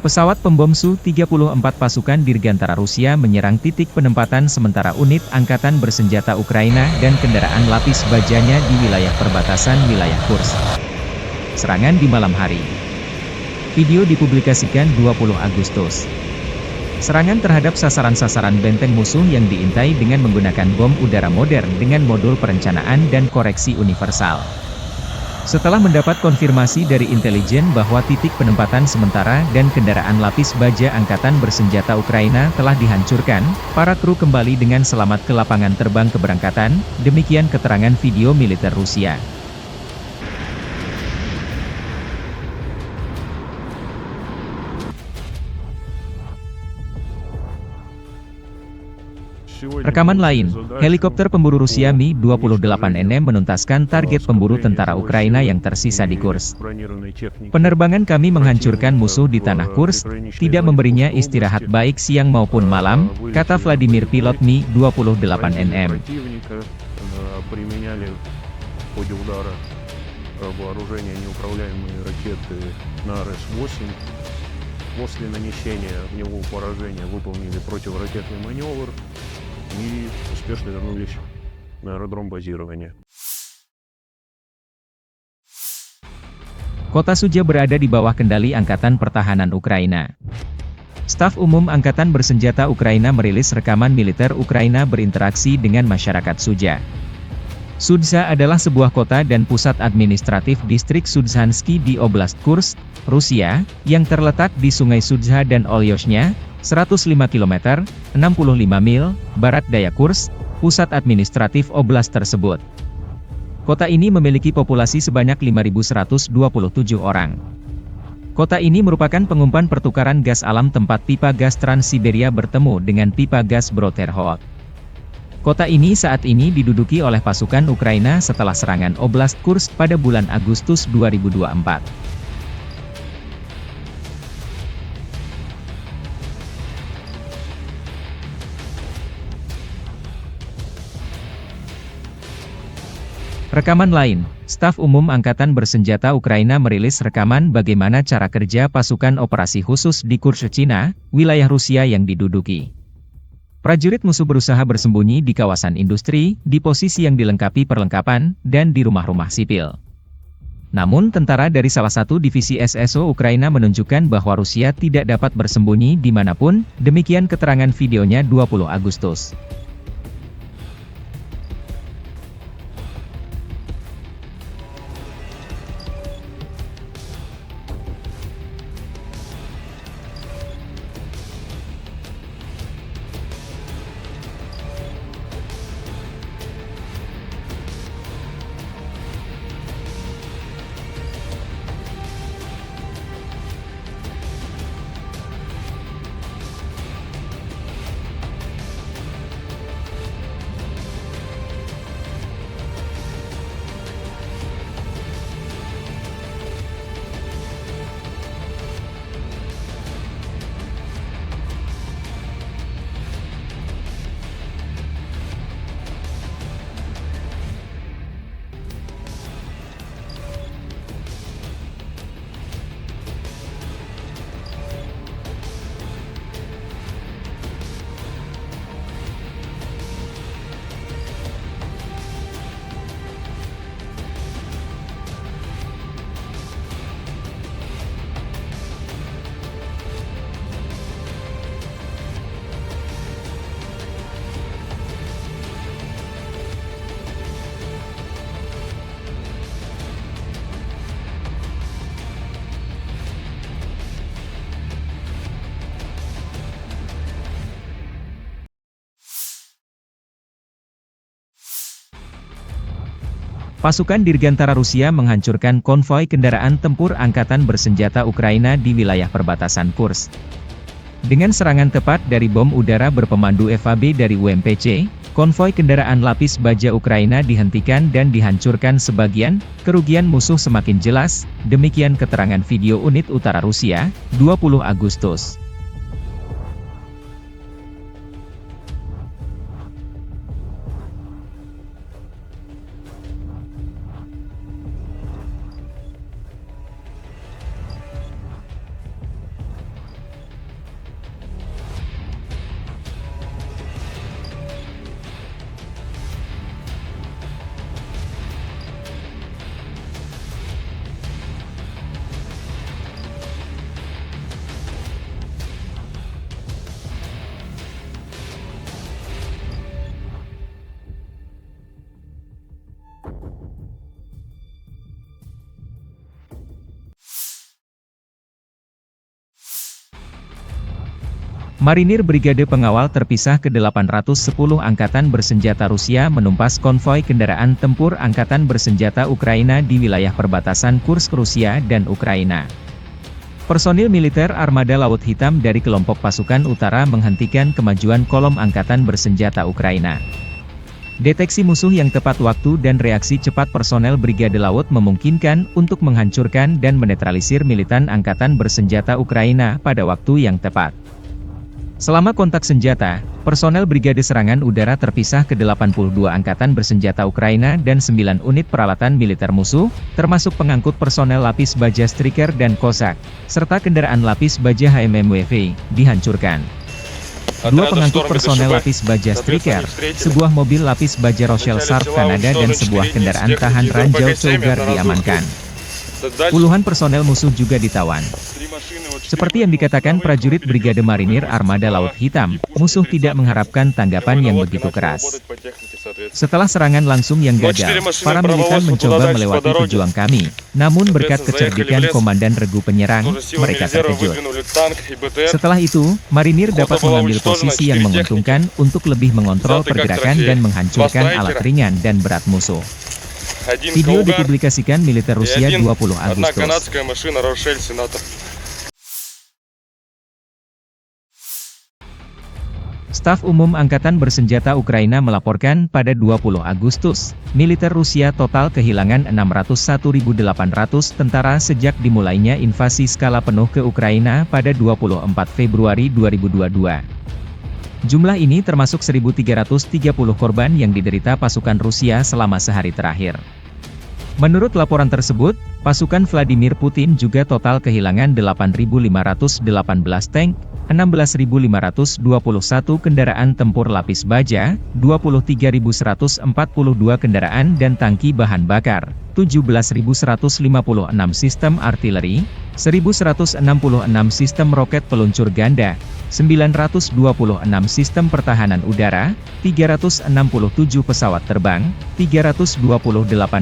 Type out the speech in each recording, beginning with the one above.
Pesawat pembom Su-34 pasukan Dirgantara Rusia menyerang titik penempatan sementara unit Angkatan Bersenjata Ukraina dan kendaraan lapis bajanya di wilayah perbatasan wilayah Kursk. Serangan di malam hari. Video dipublikasikan 20 Agustus. Serangan terhadap sasaran-sasaran benteng musuh yang diintai dengan menggunakan bom udara modern dengan modul perencanaan dan koreksi universal. Setelah mendapat konfirmasi dari intelijen bahwa titik penempatan sementara dan kendaraan lapis baja Angkatan Bersenjata Ukraina telah dihancurkan, para kru kembali dengan selamat ke lapangan terbang keberangkatan, demikian keterangan video militer Rusia. Rekaman lain, helikopter pemburu Rusia Mi-28NM menuntaskan target pemburu tentara Ukraina yang tersisa di Kursk. Penerbangan kami menghancurkan musuh di tanah Kursk, tidak memberinya istirahat baik siang maupun malam, kata Vladimir pilot Mi-28NM. После нанесения огневого поражения выполнили противоракетный маневр и успешно вернулись на аэродром базирования. Kota Sudzha berada di bawah kendali Angkatan Pertahanan Ukraina. Staf Umum Angkatan Bersenjata Ukraina merilis rekaman militer Ukraina berinteraksi dengan masyarakat Sudzha. Sudzha adalah sebuah kota dan pusat administratif distrik Sudzhansky di Oblast Kursk, Rusia, yang terletak di Sungai Sudzha dan Olyoshnya, 105 km, 65 mil, barat daya Kursk, pusat administratif oblast tersebut. Kota ini memiliki populasi sebanyak 5.127 orang. Kota ini merupakan pengumpan pertukaran gas alam tempat pipa gas Trans-Siberia bertemu dengan pipa gas Bro-Terhod. Kota ini saat ini diduduki oleh pasukan Ukraina setelah serangan Oblast Kursk pada bulan Agustus 2024. Rekaman lain, Staf Umum Angkatan Bersenjata Ukraina merilis rekaman bagaimana cara kerja pasukan operasi khusus di Kursk, Cina, wilayah Rusia yang diduduki. Prajurit musuh berusaha bersembunyi di kawasan industri, di posisi yang dilengkapi perlengkapan, dan di rumah-rumah sipil. Namun tentara dari salah satu divisi SSO Ukraina menunjukkan bahwa Rusia tidak dapat bersembunyi dimanapun, demikian keterangan videonya 20 Agustus. Pasukan Dirgantara Rusia menghancurkan konvoi kendaraan tempur Angkatan Bersenjata Ukraina di wilayah perbatasan Kursk. Dengan serangan tepat dari bom udara berpemandu FAB dari UMPC, konvoi kendaraan lapis baja Ukraina dihentikan dan dihancurkan sebagian, kerugian musuh semakin jelas, demikian keterangan video unit utara Rusia, 20 Agustus. Marinir Brigade Pengawal Terpisah ke-810 Angkatan Bersenjata Rusia menumpas konvoi kendaraan tempur Angkatan Bersenjata Ukraina di wilayah perbatasan Kursk Rusia dan Ukraina. Personil militer Armada Laut Hitam dari kelompok pasukan utara menghentikan kemajuan kolom Angkatan Bersenjata Ukraina. Deteksi musuh yang tepat waktu dan reaksi cepat personel Brigade Laut memungkinkan untuk menghancurkan dan menetralisir militan Angkatan Bersenjata Ukraina pada waktu yang tepat. Selama kontak senjata, personel Brigade Serangan Udara Terpisah ke-82 Angkatan Bersenjata Ukraina dan 9 unit peralatan militer musuh, termasuk pengangkut personel lapis baja Striker dan Kozak, serta kendaraan lapis baja HMMWV, dihancurkan. Dua pengangkut personel lapis baja Striker, sebuah mobil lapis baja Rochelle Sharp Kanada dan sebuah kendaraan tahan ranjau Cougar diamankan. Puluhan personel musuh juga ditawan. Seperti yang dikatakan prajurit Brigade Marinir Armada Laut Hitam, musuh tidak mengharapkan tanggapan yang begitu keras. Setelah serangan langsung yang gagal, para militan mencoba melewati pejuang kami, namun berkat kecerdikan Komandan Regu Penyerang, mereka terkejut. Setelah itu, Marinir dapat mengambil posisi yang menguntungkan untuk lebih mengontrol pergerakan dan menghancurkan alat ringan dan berat musuh. Video dipublikasikan militer Rusia 20 Agustus. Staf Umum Angkatan Bersenjata Ukraina melaporkan pada 20 Agustus, militer Rusia total kehilangan 601.800 tentara sejak dimulainya invasi skala penuh ke Ukraina pada 24 Februari 2022. Jumlah ini termasuk 1.330 korban yang diderita pasukan Rusia selama sehari terakhir. Menurut laporan tersebut, pasukan Vladimir Putin juga total kehilangan 8.518 tank, 16.521 kendaraan tempur lapis baja, 23.142 kendaraan dan tangki bahan bakar, 17.156 sistem artileri, 1.166 sistem roket peluncur ganda, 926 sistem pertahanan udara, 367 pesawat terbang, 328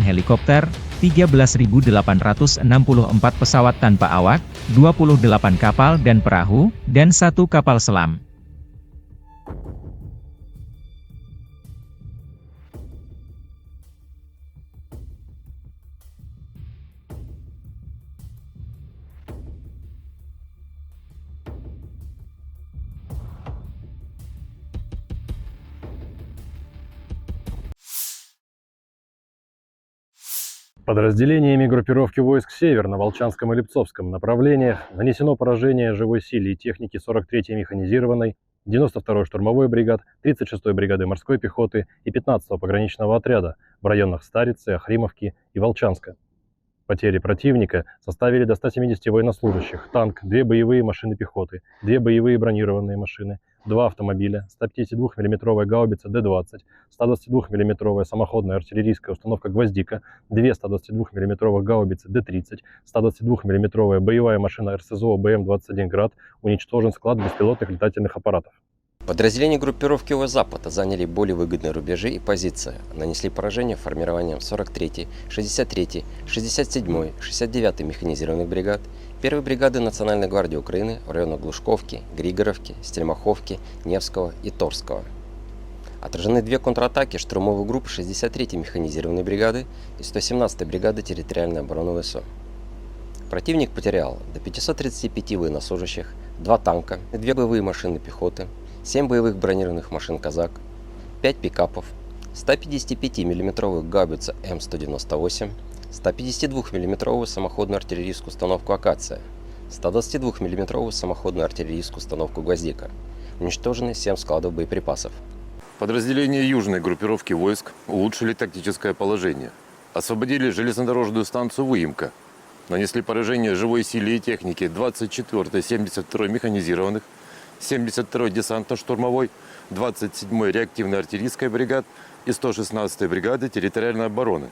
helikopter, 13.864 pesawat tanpa awak, 28 kapal dan perahu, dan 1 kapal selam. Подразделениями группировки войск «Север» на Волчанском и Липцовском направлениях нанесено поражение живой силе и технике 43-й механизированной, 92-й штурмовой бригад, 36-й бригады морской пехоты и 15-го пограничного отряда в районах Старицы, Охримовки и Волчанска. Потери противника составили до 170 военнослужащих, танк, 2 боевые машины пехоты, 2 боевые бронированные машины, 2 автомобиля, 152 мм гаубица Д-20, 122 мм самоходная артиллерийская установка «Гвоздика», 2 122 мм гаубицы Д-30, 122 мм боевая машина РСЗО БМ-21 «Град», уничтожен склад беспилотных летательных аппаратов. Подразделения группировки ОВ-Запад заняли более выгодные рубежи и позиции, нанесли поражение формированием 43-й, 63-й, 67-й, 69-й механизированных бригад, 1-й бригады Национальной гвардии Украины в районах Глушковки, Григоровки, Стельмаховки, Невского и Торского. Отражены 2 контратаки штурмовой группы 63-й механизированной бригады и 117-й бригады территориальной обороны ВСУ. Противник потерял до 535 военнослужащих, 2 танка, 2 боевые машины пехоты, 7 боевых бронированных машин «Казак», 5 пикапов, 155 мм гаубица М198, 152 мм самоходную артиллерийскую установку «Акация», 122 мм самоходную артиллерийскую установку «Гвоздика». Уничтожены 7 складов боеприпасов. Подразделения южной группировки войск улучшили тактическое положение. Освободили железнодорожную станцию «Выемка». Нанесли поражение живой силе и технике 24-й, 72-й механизированных, 72-й десантно-штурмовой, 27-й реактивной артиллерийской бригад и 116-й бригады территориальной обороны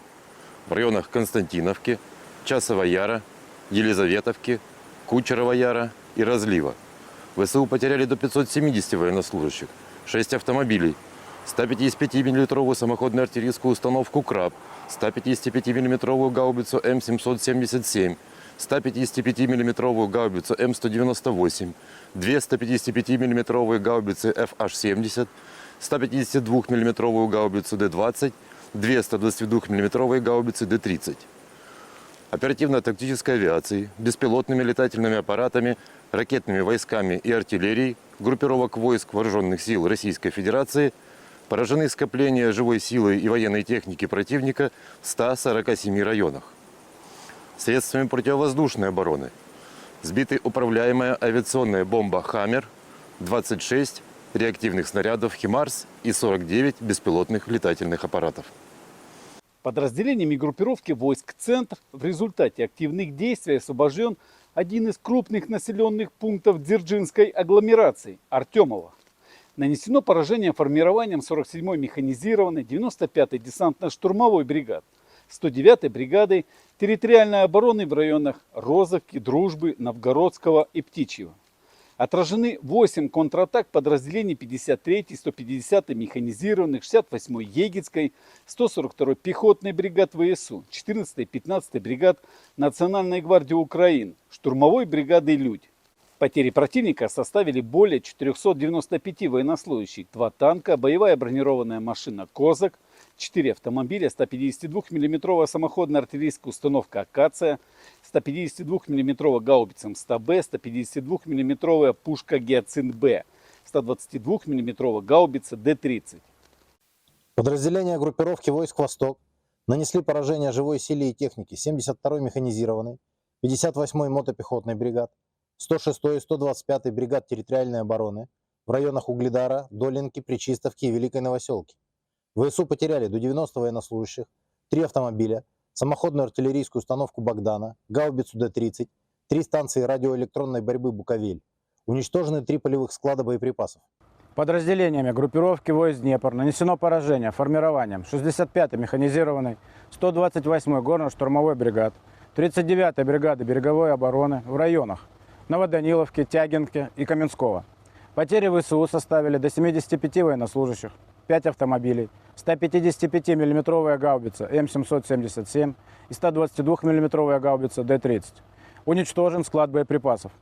в районах Константиновки, Часова Яра, Елизаветовки, Кучерова Яра и Разлива. ВСУ потеряли до 570 военнослужащих, 6 автомобилей, 155 мм самоходную артиллерийскую установку «Краб», 155 мм гаубицу М777, 155 мм гаубицу М198, 2 155 мм гаубицы FH-70, 152 мм гаубицу Д-20, 2 122 мм гаубицы Д-30. Оперативно-тактической авиацией, беспилотными летательными аппаратами, ракетными войсками и артиллерией группировок войск Вооруженных сил Российской Федерации поражены скопления живой силы и военной техники противника в 147 районах. Средствами противовоздушной обороны сбиты управляемая авиационная бомба «Хаммер», 26 реактивных снарядов «Химарс» и 49 беспилотных летательных аппаратов. Подразделениями группировки войск «Центр» в результате активных действий освобожден один из крупных населенных пунктов Дзержинской агломерации – Артемово. Нанесено поражение формированием 47-й механизированной 95-й десантно-штурмовой бригад, 109-й бригады территориальной обороны в районах Розовки, Дружбы, Новгородского и Птичьего. Отражены 8 контратак подразделений 53-й, 150-й механизированных, 68-й Егицкой, 142-й пехотной бригад ВСУ, 14-й, 15-й бригад Национальной гвардии Украины, штурмовой бригады «Людь». Потери противника составили более 495 военнослужащих, 2 танка, боевая бронированная машина «Козак», 4 автомобиля, 152 мм самоходная артиллерийская установка «Акация», 152 мм гаубица МСТ-Б, 152 мм пушка «Гиацинт-Б», 122 мм гаубица Д-30. Подразделения группировки войск «Восток» нанесли поражение живой силе и технике 72-й механизированной, 58-й мотопехотной бригад, 106-й и 125-й бригад территориальной обороны в районах Угледара, Долинки, Пречистовки и Великой Новоселки. ВСУ потеряли до 90 военнослужащих, 3 автомобиля, самоходную артиллерийскую установку «Богдана», гаубицу Д-30, 3 станции радиоэлектронной борьбы «Буковель». Уничтожены 3 полевых склада боеприпасов. Подразделениями группировки войск «Днепр» нанесено поражение формированием 65-й механизированной, 128-й горно-штурмовой бригад, 39-й бригады береговой обороны в районах Новоданиловки, Тягинки и Каменского. Потери ВСУ составили до 75 военнослужащих, 5 автомобилей, 155 мм гаубица М777 и 122 мм гаубица Д-30. Уничтожен склад боеприпасов.